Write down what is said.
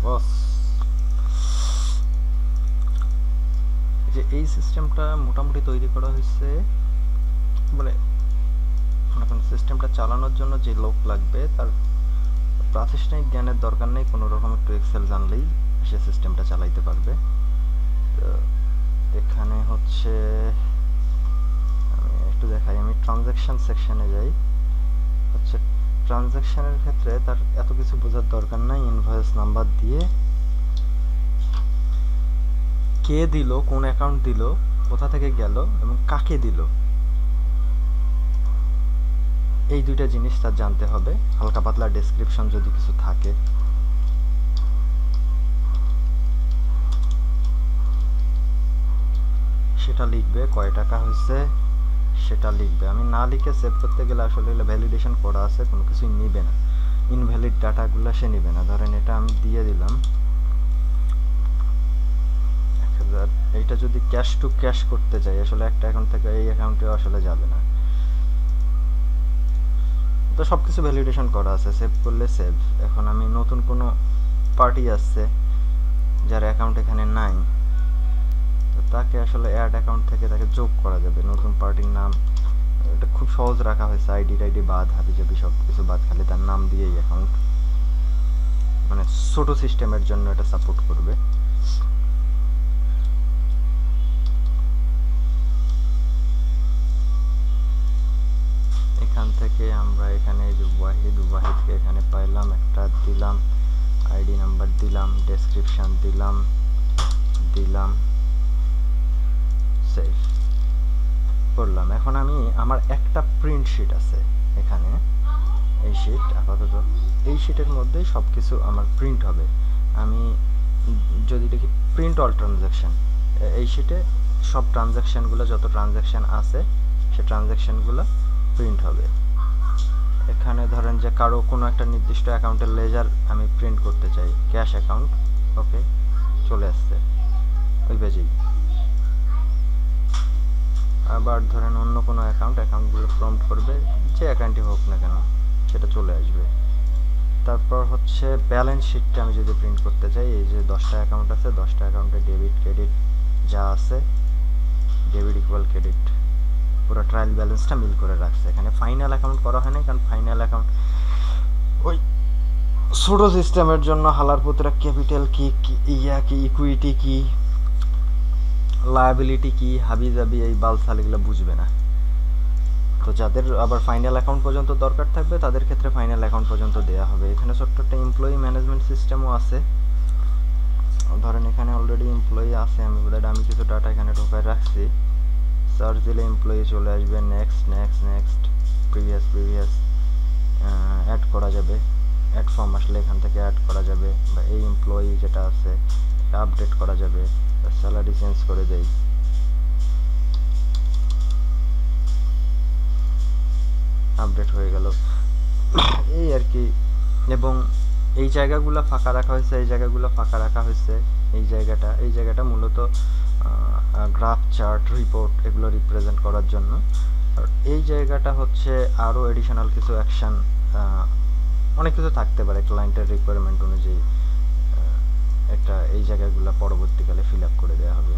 বস যে এই সিস্টেমটা মোটামুটি তৈরি করা হয়েছে, মানে সিস্টেমটা চালানোর জন্য যে লোক লাগবে তার প্রাতিষ্ঠানিক জ্ঞানের দরকার নেই, কোনো রকম একটু এক্সেল জানলেই সে সিস্টেমটা চালাইতে পারবে। তো এখানে হচ্ছে আমি একটু দেখাই, আমি ট্রানজ্যাকশন সেকশনে যাই। হচ্ছে ট্রানজ্যাকশনের ক্ষেত্রে তার এত কিছু বোঝার দরকার নাই, ইনভয়েস নাম্বার দিয়ে কে দিল, কোন অ্যাকাউন্ট দিল, কোথা থেকে গেল এবং কাকে দিল, এই দুইটা জিনিস তার জানতে হবে। হালকা পাতলা ডেসক্রিপশন যদি কিছু থাকে, সেটা লিখবে। কয় টাকা হয়েছে সেটা লিখবে। আমি না লিখে সেভ করতে গেলে আসলে ভ্যালিডেশন করা আছে, কোনো কিছুই নিবে না, ইনভ্যালিড ডাটাগুলো সে নিবে না। ধরেন এটা আমি দিয়ে দিলাম 1000, এইটা যদি ক্যাশ টু ক্যাশ করতে চাই আসলে একটা অ্যাকাউন্ট থেকে এই অ্যাকাউন্টে আসলে যাবে না। তো সব কিছু ভ্যালিডেশন করা আছে, সেভ করলে সেভ। এখন আমি নতুন কোনো পার্টি আসছে যার অ্যাকাউন্ট এখানে নাই, তো তাকে আসলে অ্যাড অ্যাকাউন্ট থেকে তাকে যোগ করা যাবে। নতুন পার্টির নাম, এটা খুব সহজ রাখা হয়েছে, আইডি টাইডি বাদ, হাবিজাবি সব কিছু বাদ, খালি তার নাম দিয়েই অ্যাকাউন্ট, মানে ছোট সিস্টেমের জন্য এটা সাপোর্ট করবে। এখান থেকে আমরা এখানে যে ওয়াহিদকে এখানে পাইলাম, একটা দিলাম, আইডি নাম্বার দিলাম, ডেসক্রিপশন দিলাম, সেভ করলাম। এখন আমি আমার একটা প্রিন্ট শিট আছে এখানে, এই শিট আপাতত এই শিটের মধ্যেই সব কিছু আমার প্রিন্ট হবে। আমি যদি দেখি প্রিন্ট অল ট্রানজ্যাকশন, এই শিটে সব ট্রানজ্যাকশানগুলো, যত ট্রানজ্যাকশান আছে সে ট্রানজ্যাকশানগুলো প্রিন্ট হবে। এখানে ধরেন যে কারো কোনো একটা নির্দিষ্ট অ্যাকাউন্টের লেজার আমি প্রিন্ট করতে চাই, ক্যাশ অ্যাকাউন্ট, ওকে চলে আসছে ওই পেজেই। আবার ধরেন অন্য কোনো অ্যাকাউন্টগুলো প্রম্পট করবে, যে অ্যাকাউন্টই হোক না কেন সেটা চলে আসবে। তারপর হচ্ছে ব্যালেন্স শিটটা আমি যদি প্রিন্ট করতে চাই, এই যে 10টা অ্যাকাউন্ট আছে, 10টা অ্যাকাউন্টে ডেবিট ক্রেডিট যা আছে, ডেবিট ইকুয়াল ক্রেডিট, পুরো ট্রায়াল ব্যালেন্সটা মিল করে রাখছে। এখানে ফাইনাল অ্যাকাউন্ট করা হয় না, কারণ ফাইনাল অ্যাকাউন্ট ওই ছোটো সিস্টেমের জন্য হালার পুত্রা ক্যাপিটাল কি ইকুইটি কি লায়াবিলিটি কি হাবিজাবি এই বালসাল এগুলো বুঝবে না। তো যাদের আবার ফাইনাল অ্যাকাউন্ট পর্যন্ত দরকার থাকবে তাদের ক্ষেত্রে ফাইনাল অ্যাকাউন্ট পর্যন্ত দেওয়া হবে। এখানে ছোট্ট একটা এমপ্লয়ি ম্যানেজমেন্ট সিস্টেমও আছে। ধরেন এখানে অলরেডি এমপ্লয়ি আছে, আমি কিছু ডাটা এখানে ঢোকায় রাখছি, সার্চ দিলে এমপ্লয়ি চলে আসবে, নেক্সট প্রিভিয়াস অ্যাড করা যাবে, অ্যাড ফর্ম আসলে এখান থেকে অ্যাড করা যাবে, বা এই এমপ্লয়ি যেটা আছে আপডেট করা যাবে, স্যালারি চেঞ্জ করে দেই, আপডেট হয়ে গেল, এই আর কি। এবং এই জায়গাগুলো ফাঁকা রাখা হয়েছে, এই জায়গাটা মূলত গ্রাফ, চার্ট, রিপোর্ট এগুলো রিপ্রেজেন্ট করার জন্য। আর এই জায়গাটা হচ্ছে আরও এডিশনাল কিছু অ্যাকশান, অনেক কিছু থাকতে পারে ক্লায়েন্টের রিকোয়ারমেন্ট অনুযায়ী, এটা এই জায়গাগুলো পরবর্তীকালে ফিল আপ করে দেওয়া হবে।